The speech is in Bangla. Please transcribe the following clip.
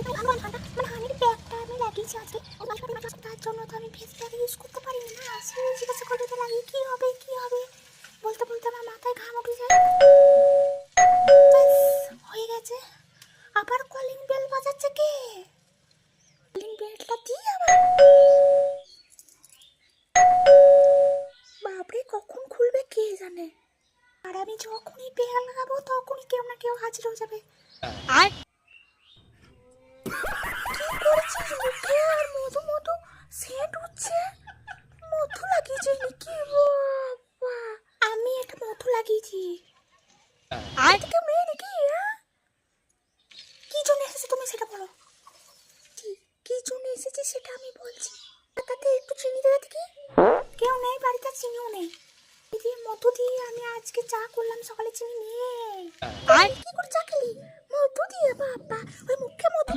ভগবান ঠান্ডা মানে হানির ব্যাগটা আমি লাগিয়েছি আজকে ও মাসপাতি মাছ তার জন্য তো আমি ফেস প্যাক ইউজ করতে পারিনি না। জিজ্ঞাসা করে তো লাগিয়ে কি হবে বলতে বলতে আমার মাথায় ঘাম উঠে যায়। ব্যাস হয়ে গেছে। আবার কলিং বেল বাজাচ্ছে কে? কলিং বেলটা দিয়ে আবার বাপরে কখন খুলবে কে জানে। আর আমি যখনই বেল লাগাবো তখনই কেউ না কেউ হাজির হয়ে যাবে। কি করছিস মুখে? আর মধু মধু সেন্ট উঠছে। মধু লাগিয়েছিস নাকি? বাবা আমি এটা মধু লাগিয়েছি। এদিকে মেয়ে নাকি? কি জন্য এসেছো তুমি সেটা বলো। কি জন্য এসেছি সেটা আমি বলছি। তাতে একটু চিনি দেবে কি? কেউ নেই বাড়িতে, চিনিও নেই। দিয়ে মধু দিয়ে আমি আজকে চা করলাম সকালে, চিনি নেই। কি করে চা খেলি? মধু দিয়ে? বাবা ওই মুখে মধু